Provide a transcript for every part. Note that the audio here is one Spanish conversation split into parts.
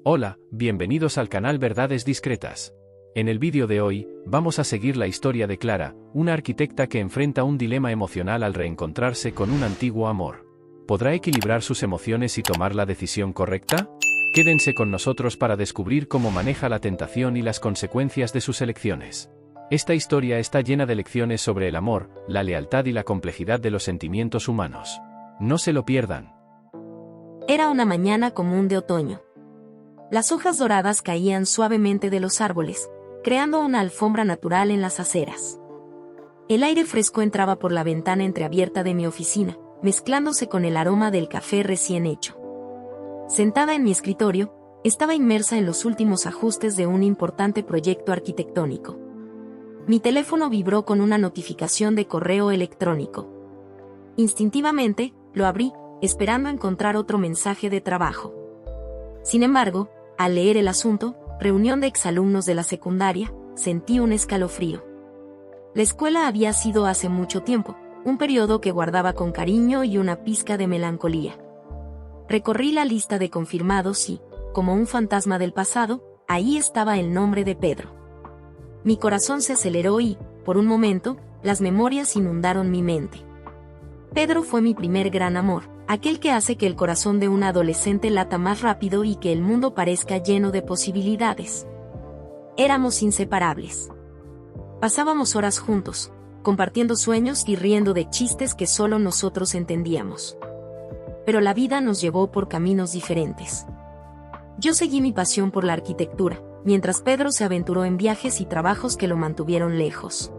Hola, bienvenidos al canal Verdades Discretas. En el vídeo de hoy, vamos a seguir la historia de Clara, una arquitecta que enfrenta un dilema emocional al reencontrarse con un antiguo amor. ¿Podrá equilibrar sus emociones y tomar la decisión correcta? Quédense con nosotros para descubrir cómo maneja la tentación y las consecuencias de sus elecciones. Esta historia está llena de lecciones sobre el amor, la lealtad y la complejidad de los sentimientos humanos. No se lo pierdan. Era una mañana común de otoño. Las hojas doradas caían suavemente de los árboles, creando una alfombra natural en las aceras. El aire fresco entraba por la ventana entreabierta de mi oficina, mezclándose con el aroma del café recién hecho. Sentada en mi escritorio, estaba inmersa en los últimos ajustes de un importante proyecto arquitectónico. Mi teléfono vibró con una notificación de correo electrónico. Instintivamente, lo abrí, esperando encontrar otro mensaje de trabajo. Sin embargo, al leer el asunto, reunión de exalumnos de la secundaria, sentí un escalofrío. La escuela había sido hace mucho tiempo, un periodo que guardaba con cariño y una pizca de melancolía. Recorrí la lista de confirmados y, como un fantasma del pasado, ahí estaba el nombre de Pedro. Mi corazón se aceleró y, por un momento, las memorias inundaron mi mente. Pedro fue mi primer gran amor, aquel que hace que el corazón de un adolescente lata más rápido y que el mundo parezca lleno de posibilidades. Éramos inseparables. Pasábamos horas juntos, compartiendo sueños y riendo de chistes que solo nosotros entendíamos. Pero la vida nos llevó por caminos diferentes. Yo seguí mi pasión por la arquitectura, mientras Pedro se aventuró en viajes y trabajos que lo mantuvieron lejos.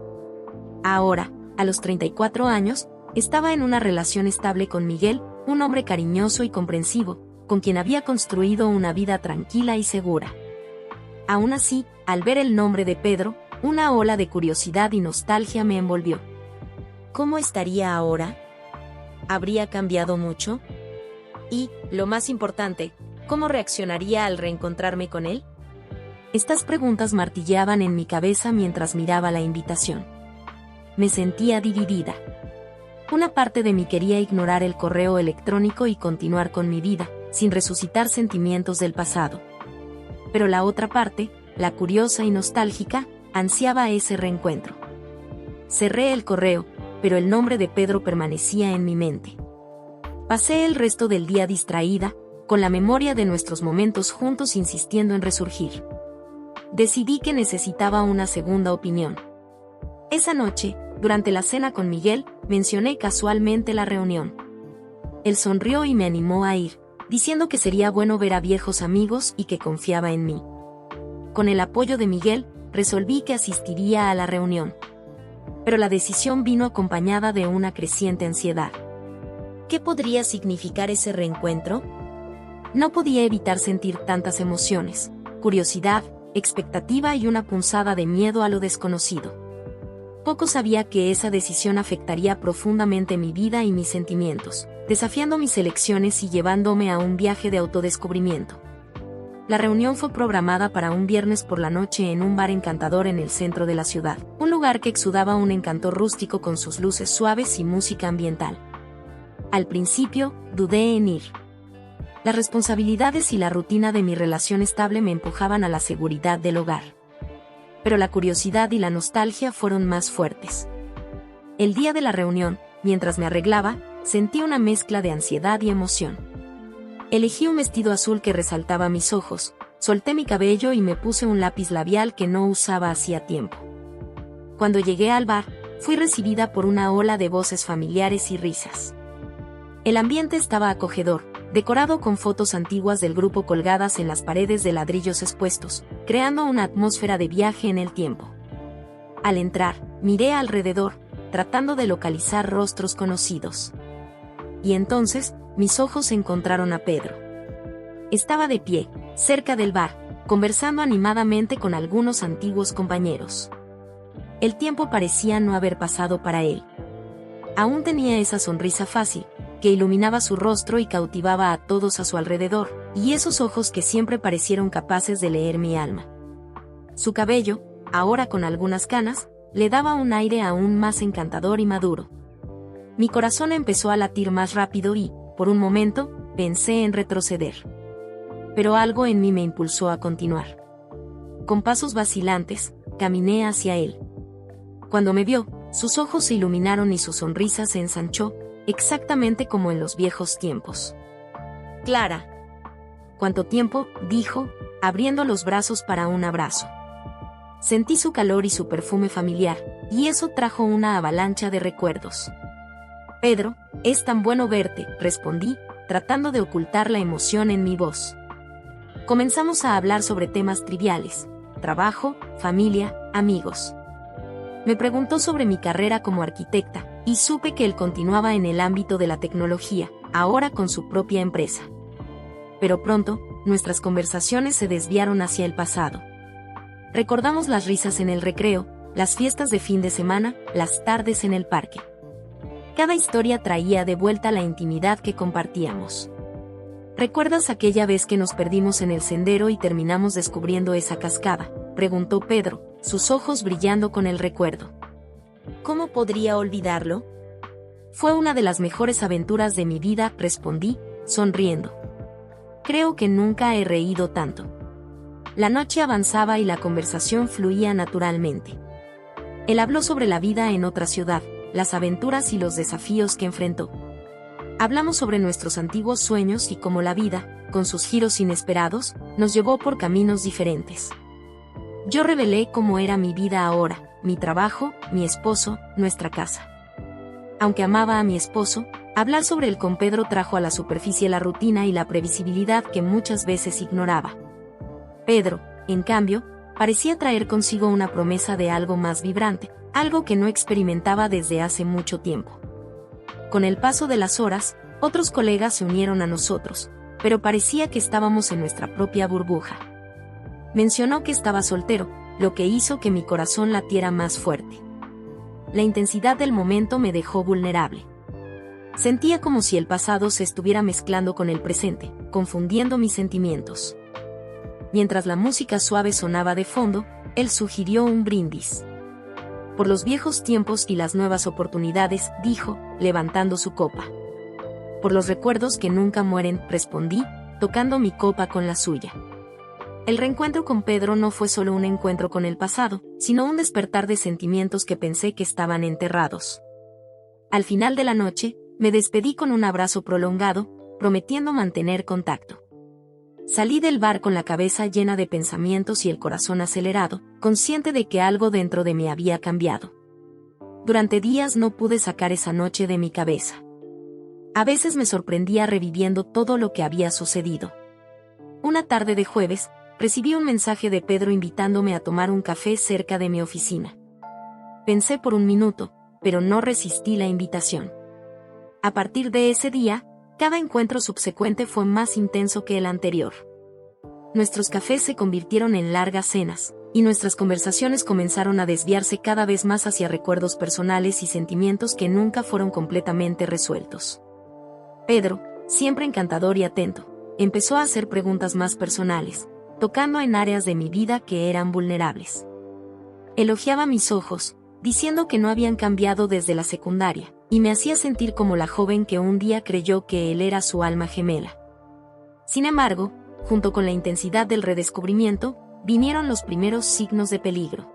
Ahora, a los 34 años, estaba en una relación estable con Miguel, un hombre cariñoso y comprensivo, con quien había construido una vida tranquila y segura. Aún así, al ver el nombre de Pedro, una ola de curiosidad y nostalgia me envolvió. ¿Cómo estaría ahora? ¿Habría cambiado mucho? Y, lo más importante, ¿cómo reaccionaría al reencontrarme con él? Estas preguntas martilleaban en mi cabeza mientras miraba la invitación. Me sentía dividida. Una parte de mí quería ignorar el correo electrónico y continuar con mi vida, sin resucitar sentimientos del pasado. Pero la otra parte, la curiosa y nostálgica, ansiaba ese reencuentro. Cerré el correo, pero el nombre de Pedro permanecía en mi mente. Pasé el resto del día distraída, con la memoria de nuestros momentos juntos insistiendo en resurgir. Decidí que necesitaba una segunda opinión. Esa noche, durante la cena con Miguel, mencioné casualmente la reunión. Él sonrió y me animó a ir, diciendo que sería bueno ver a viejos amigos y que confiaba en mí. Con el apoyo de Miguel, resolví que asistiría a la reunión. Pero la decisión vino acompañada de una creciente ansiedad. ¿Qué podría significar ese reencuentro? No podía evitar sentir tantas emociones: curiosidad, expectativa y una punzada de miedo a lo desconocido. Poco sabía que esa decisión afectaría profundamente mi vida y mis sentimientos, desafiando mis elecciones y llevándome a un viaje de autodescubrimiento. La reunión fue programada para un viernes por la noche en un bar encantador en el centro de la ciudad, un lugar que exudaba un encanto rústico con sus luces suaves y música ambiental. Al principio, dudé en ir. Las responsabilidades y la rutina de mi relación estable me empujaban a la seguridad del hogar. Pero la curiosidad y la nostalgia fueron más fuertes. El día de la reunión, mientras me arreglaba, sentí una mezcla de ansiedad y emoción. Elegí un vestido azul que resaltaba mis ojos, solté mi cabello y me puse un lápiz labial que no usaba hacía tiempo. Cuando llegué al bar, fui recibida por una ola de voces familiares y risas. El ambiente estaba acogedor, decorado con fotos antiguas del grupo colgadas en las paredes de ladrillos expuestos, creando una atmósfera de viaje en el tiempo. Al entrar, miré alrededor, tratando de localizar rostros conocidos. Y entonces, mis ojos encontraron a Pedro. Estaba de pie, cerca del bar, conversando animadamente con algunos antiguos compañeros. El tiempo parecía no haber pasado para él. Aún tenía esa sonrisa fácil, que iluminaba su rostro y cautivaba a todos a su alrededor, y esos ojos que siempre parecieron capaces de leer mi alma. Su cabello, ahora con algunas canas, le daba un aire aún más encantador y maduro. Mi corazón empezó a latir más rápido y, por un momento, pensé en retroceder. pero algo en mí me impulsó a continuar. Con pasos vacilantes, caminé hacia él. Cuando me vio, sus ojos se iluminaron y su sonrisa se ensanchó, exactamente como en los viejos tiempos. «Clara». «¿Cuánto tiempo?», dijo, abriendo los brazos para un abrazo. Sentí su calor y su perfume familiar, y eso trajo una avalancha de recuerdos. «Pedro, es tan bueno verte», respondí, tratando de ocultar la emoción en mi voz. Comenzamos a hablar sobre temas triviales: trabajo, familia, amigos. Me preguntó sobre mi carrera como arquitecta, y supe que él continuaba en el ámbito de la tecnología, ahora con su propia empresa. Pero pronto, nuestras conversaciones se desviaron hacia el pasado. Recordamos las risas en el recreo, las fiestas de fin de semana, las tardes en el parque. Cada historia traía de vuelta la intimidad que compartíamos. «¿Recuerdas aquella vez que nos perdimos en el sendero y terminamos descubriendo esa cascada?», preguntó Pedro, sus ojos brillando con el recuerdo. «¿Cómo podría olvidarlo?». «Fue una de las mejores aventuras de mi vida», respondí, sonriendo. «Creo que nunca he reído tanto». La noche avanzaba y la conversación fluía naturalmente. Él habló sobre la vida en otra ciudad, las aventuras y los desafíos que enfrentó. Hablamos sobre nuestros antiguos sueños y cómo la vida, con sus giros inesperados, nos llevó por caminos diferentes. Yo revelé cómo era mi vida ahora, mi trabajo, mi esposo, nuestra casa. Aunque amaba a mi esposo, hablar sobre él con Pedro trajo a la superficie la rutina y la previsibilidad que muchas veces ignoraba. Pedro, en cambio, parecía traer consigo una promesa de algo más vibrante, algo que no experimentaba desde hace mucho tiempo. Con el paso de las horas, otros colegas se unieron a nosotros, pero parecía que estábamos en nuestra propia burbuja. Mencionó que estaba soltero, lo que hizo que mi corazón latiera más fuerte. La intensidad del momento me dejó vulnerable. Sentía como si el pasado se estuviera mezclando con el presente, confundiendo mis sentimientos. Mientras la música suave sonaba de fondo, él sugirió un brindis. «Por los viejos tiempos y las nuevas oportunidades», dijo, levantando su copa. «Por los recuerdos que nunca mueren», respondí, tocando mi copa con la suya. El reencuentro con Pedro no fue solo un encuentro con el pasado, sino un despertar de sentimientos que pensé que estaban enterrados. Al final de la noche, me despedí con un abrazo prolongado, prometiendo mantener contacto. Salí del bar con la cabeza llena de pensamientos y el corazón acelerado, consciente de que algo dentro de mí había cambiado. Durante días no pude sacar esa noche de mi cabeza. A veces me sorprendía reviviendo todo lo que había sucedido. Una tarde de jueves, recibí un mensaje de Pedro invitándome a tomar un café cerca de mi oficina. Pensé por un minuto, pero no resistí la invitación. A partir de ese día, cada encuentro subsecuente fue más intenso que el anterior. Nuestros cafés se convirtieron en largas cenas, y nuestras conversaciones comenzaron a desviarse cada vez más hacia recuerdos personales y sentimientos que nunca fueron completamente resueltos. Pedro, siempre encantador y atento, empezó a hacer preguntas más personales, tocando en áreas de mi vida que eran vulnerables. Elogiaba mis ojos, diciendo que no habían cambiado desde la secundaria, y me hacía sentir como la joven que un día creyó que él era su alma gemela. Sin embargo, junto con la intensidad del redescubrimiento, vinieron los primeros signos de peligro.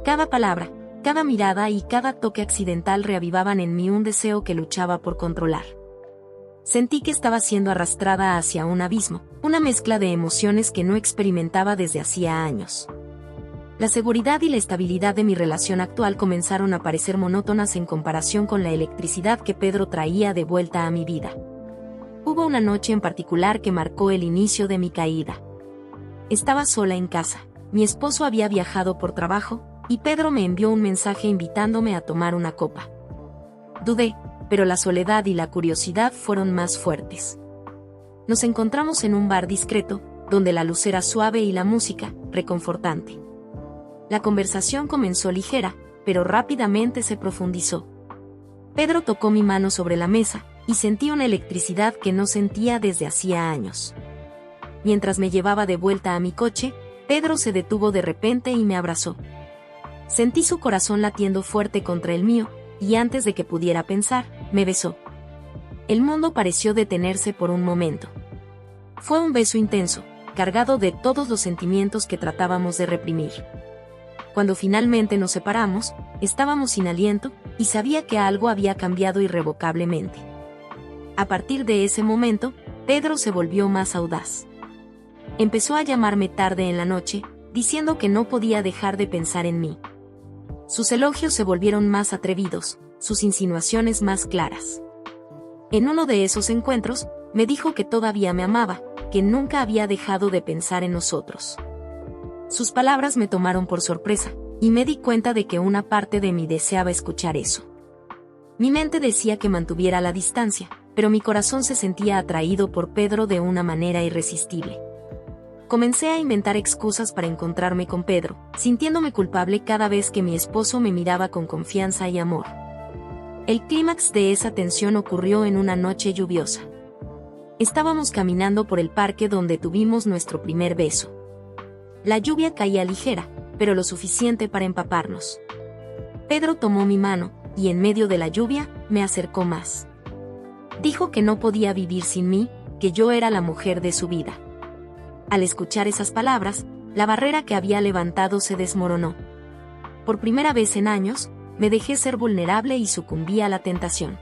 Cada palabra, cada mirada y cada toque accidental reavivaban en mí un deseo que luchaba por controlar. Sentí que estaba siendo arrastrada hacia un abismo, una mezcla de emociones que no experimentaba desde hacía años. La seguridad y la estabilidad de mi relación actual comenzaron a parecer monótonas en comparación con la electricidad que Pedro traía de vuelta a mi vida. Hubo una noche en particular que marcó el inicio de mi caída. Estaba sola en casa, mi esposo había viajado por trabajo, y Pedro me envió un mensaje invitándome a tomar una copa. Dudé, pero la soledad y la curiosidad fueron más fuertes. Nos encontramos en un bar discreto, donde la luz era suave y la música, reconfortante. La conversación comenzó ligera, pero rápidamente se profundizó. Pedro tocó mi mano sobre la mesa, y sentí una electricidad que no sentía desde hacía años. Mientras me llevaba de vuelta a mi coche, Pedro se detuvo de repente y me abrazó. Sentí su corazón latiendo fuerte contra el mío, y antes de que pudiera pensar, me besó. El mundo pareció detenerse por un momento. Fue un beso intenso, cargado de todos los sentimientos que tratábamos de reprimir. Cuando finalmente nos separamos, estábamos sin aliento, y sabía que algo había cambiado irrevocablemente. A partir de ese momento, Pedro se volvió más audaz. Empezó a llamarme tarde en la noche, diciendo que no podía dejar de pensar en mí. Sus elogios se volvieron más atrevidos, sus insinuaciones más claras. En uno de esos encuentros, me dijo que todavía me amaba, que nunca había dejado de pensar en nosotros. Sus palabras me tomaron por sorpresa, y me di cuenta de que una parte de mí deseaba escuchar eso. Mi mente decía que mantuviera la distancia, pero mi corazón se sentía atraído por Pedro de una manera irresistible. Comencé a inventar excusas para encontrarme con Pedro, sintiéndome culpable cada vez que mi esposo me miraba con confianza y amor. El clímax de esa tensión ocurrió en una noche lluviosa. Estábamos caminando por el parque donde tuvimos nuestro primer beso. La lluvia caía ligera, pero lo suficiente para empaparnos. Pedro tomó mi mano, y en medio de la lluvia, me acercó más. Dijo que no podía vivir sin mí, que yo era la mujer de su vida. Al escuchar esas palabras, la barrera que había levantado se desmoronó. Por primera vez en años, me dejé ser vulnerable y sucumbí a la tentación.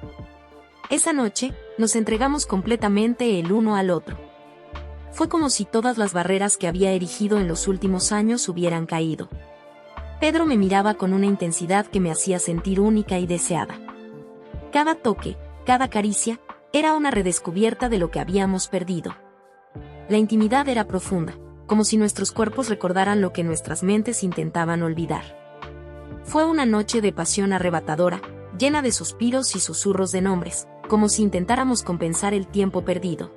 Esa noche, nos entregamos completamente el uno al otro. Fue como si todas las barreras que había erigido en los últimos años hubieran caído. Pedro me miraba con una intensidad que me hacía sentir única y deseada. Cada toque, cada caricia, era una redescubierta de lo que habíamos perdido. La intimidad era profunda, como si nuestros cuerpos recordaran lo que nuestras mentes intentaban olvidar. Fue una noche de pasión arrebatadora, llena de suspiros y susurros de nombres, como si intentáramos compensar el tiempo perdido.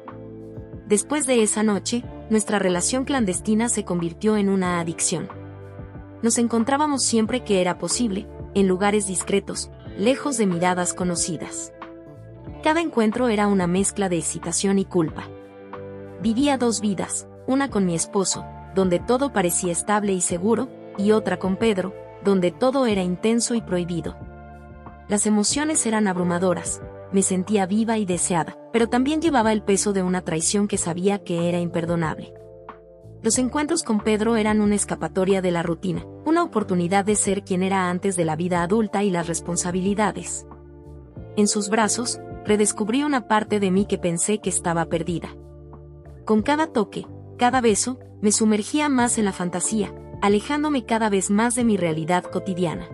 Después de esa noche, nuestra relación clandestina se convirtió en una adicción. Nos encontrábamos siempre que era posible, en lugares discretos, lejos de miradas conocidas. Cada encuentro era una mezcla de excitación y culpa. Vivía dos vidas, una con mi esposo, donde todo parecía estable y seguro, y otra con Pedro, donde todo era intenso y prohibido. Las emociones eran abrumadoras, me sentía viva y deseada, pero también llevaba el peso de una traición que sabía que era imperdonable. Los encuentros con Pedro eran una escapatoria de la rutina, una oportunidad de ser quien era antes de la vida adulta y las responsabilidades. En sus brazos, redescubrí una parte de mí que pensé que estaba perdida. Con cada toque, cada beso, me sumergía más en la fantasía, alejándome cada vez más de mi realidad cotidiana.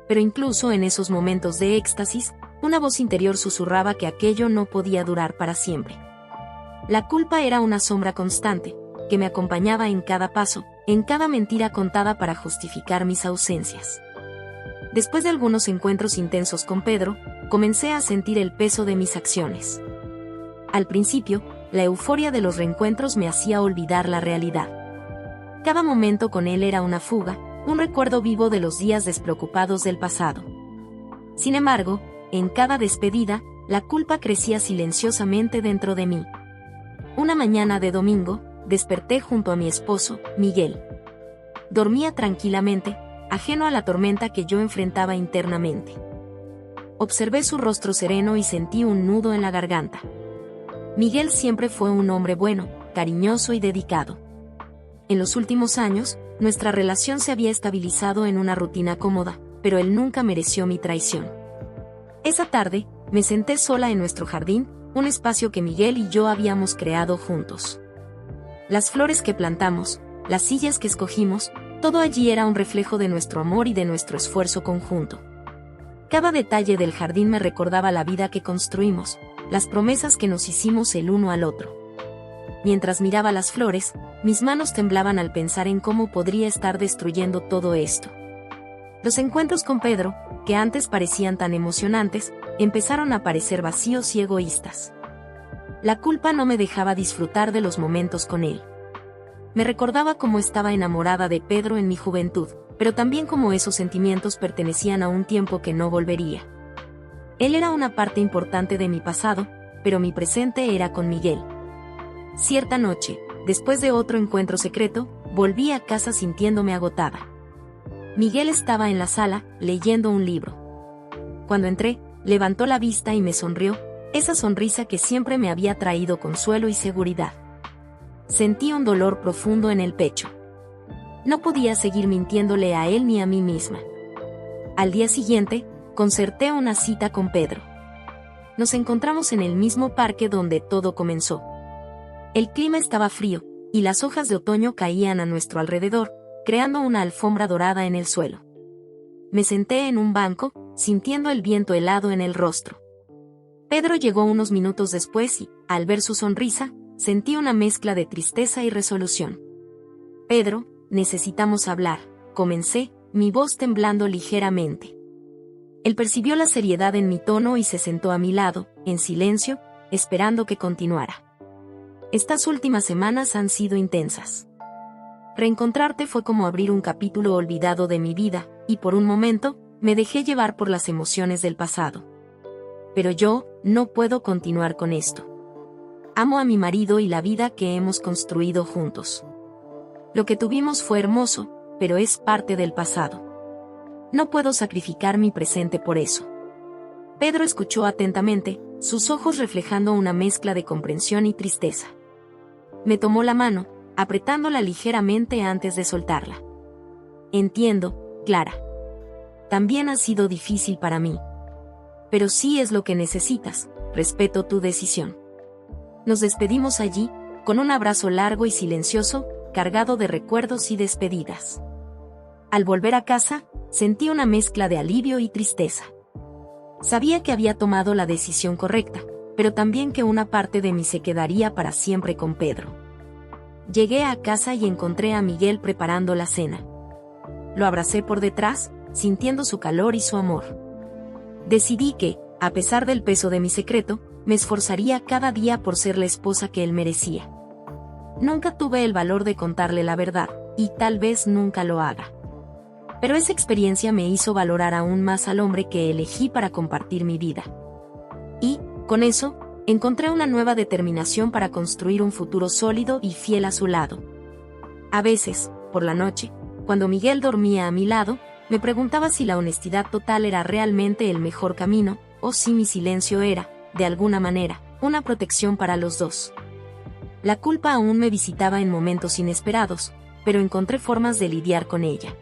Pero incluso en esos momentos de éxtasis, una voz interior susurraba que aquello no podía durar para siempre. La culpa era una sombra constante, que me acompañaba en cada paso, en cada mentira contada para justificar mis ausencias. Después de algunos encuentros intensos con Pedro, comencé a sentir el peso de mis acciones. Al principio, la euforia de los reencuentros me hacía olvidar la realidad. Cada momento con él era una fuga, un recuerdo vivo de los días despreocupados del pasado. Sin embargo, en cada despedida, la culpa crecía silenciosamente dentro de mí. Una mañana de domingo, desperté junto a mi esposo, Miguel. Dormía tranquilamente, ajeno a la tormenta que yo enfrentaba internamente. Observé su rostro sereno y sentí un nudo en la garganta. Miguel siempre fue un hombre bueno, cariñoso y dedicado. En los últimos años, nuestra relación se había estabilizado en una rutina cómoda, pero él nunca mereció mi traición. Esa tarde, me senté sola en nuestro jardín, un espacio que Miguel y yo habíamos creado juntos. Las flores que plantamos, las sillas que escogimos, todo allí era un reflejo de nuestro amor y de nuestro esfuerzo conjunto. Cada detalle del jardín me recordaba la vida que construimos, las promesas que nos hicimos el uno al otro. Mientras miraba las flores, mis manos temblaban al pensar en cómo podría estar destruyendo todo esto. Los encuentros con Pedro, que antes parecían tan emocionantes, empezaron a parecer vacíos y egoístas. La culpa no me dejaba disfrutar de los momentos con él. Me recordaba cómo estaba enamorada de Pedro en mi juventud, pero también cómo esos sentimientos pertenecían a un tiempo que no volvería. Él era una parte importante de mi pasado, pero mi presente era con Miguel. Cierta noche, después de otro encuentro secreto, volví a casa sintiéndome agotada. Miguel estaba en la sala, leyendo un libro. Cuando entré, levantó la vista y me sonrió, esa sonrisa que siempre me había traído consuelo y seguridad. sentí un dolor profundo en el pecho. No podía seguir mintiéndole a él ni a mí misma. Al día siguiente, concerté una cita con Pedro. Nos encontramos en el mismo parque donde todo comenzó. El clima estaba frío, y las hojas de otoño caían a nuestro alrededor, creando una alfombra dorada en el suelo. Me senté en un banco, sintiendo el viento helado en el rostro. Pedro llegó unos minutos después y, al ver su sonrisa, sentí una mezcla de tristeza y resolución. «Pedro, necesitamos hablar», comencé, mi voz temblando ligeramente. Él percibió la seriedad en mi tono y se sentó a mi lado, en silencio, esperando que continuara. «Estas últimas semanas han sido intensas. Reencontrarte fue como abrir un capítulo olvidado de mi vida, y por un momento, me dejé llevar por las emociones del pasado. Pero yo, no puedo continuar con esto. Amo a mi marido y la vida que hemos construido juntos. Lo que tuvimos fue hermoso, pero es parte del pasado. No puedo sacrificar mi presente por eso». Pedro escuchó atentamente, sus ojos reflejando una mezcla de comprensión y tristeza. Me tomó la mano, apretándola ligeramente antes de soltarla. «Entiendo, Clara. También ha sido difícil para mí. Pero sí es lo que necesitas, respeto tu decisión». Nos despedimos allí, con un abrazo largo y silencioso, cargado de recuerdos y despedidas. Al volver a casa, sentí una mezcla de alivio y tristeza. Sabía que había tomado la decisión correcta, pero también que una parte de mí se quedaría para siempre con Pedro. Llegué a casa y encontré a Miguel preparando la cena. Lo abracé por detrás, sintiendo su calor y su amor. Decidí que, a pesar del peso de mi secreto, me esforzaría cada día por ser la esposa que él merecía. Nunca tuve el valor de contarle la verdad, y tal vez nunca lo haga. Pero esa experiencia me hizo valorar aún más al hombre que elegí para compartir mi vida. Y, con eso, encontré una nueva determinación para construir un futuro sólido y fiel a su lado. A veces, por la noche, cuando Miguel dormía a mi lado, me preguntaba si la honestidad total era realmente el mejor camino, o si mi silencio era, de alguna manera, una protección para los dos. La culpa aún me visitaba en momentos inesperados, pero encontré formas de lidiar con ella.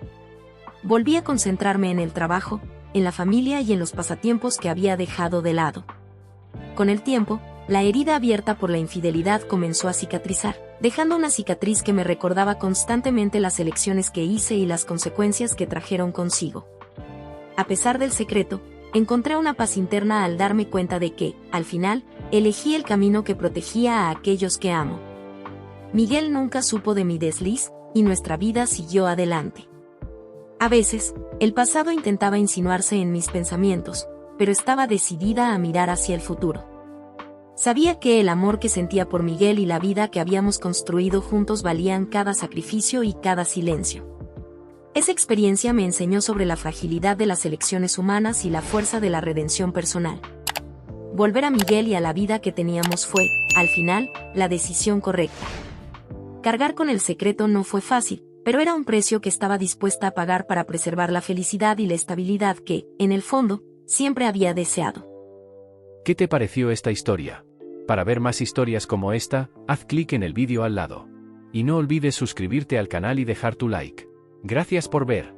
Volví a concentrarme en el trabajo, en la familia y en los pasatiempos que había dejado de lado. Con el tiempo, la herida abierta por la infidelidad comenzó a cicatrizar, dejando una cicatriz que me recordaba constantemente las elecciones que hice y las consecuencias que trajeron consigo. A pesar del secreto, encontré una paz interna al darme cuenta de que, al final, elegí el camino que protegía a aquellos que amo. Miguel nunca supo de mi desliz, y nuestra vida siguió adelante. A veces, el pasado intentaba insinuarse en mis pensamientos, pero estaba decidida a mirar hacia el futuro. Sabía que el amor que sentía por Miguel y la vida que habíamos construido juntos valían cada sacrificio y cada silencio. Esa experiencia me enseñó sobre la fragilidad de las elecciones humanas y la fuerza de la redención personal. Volver a Miguel y a la vida que teníamos fue, al final, la decisión correcta. Cargar con el secreto no fue fácil, pero era un precio que estaba dispuesta a pagar para preservar la felicidad y la estabilidad que, en el fondo, siempre había deseado. ¿Qué te pareció esta historia? Para ver más historias como esta, haz clic en el vídeo al lado. Y no olvides suscribirte al canal y dejar tu like. Gracias por ver.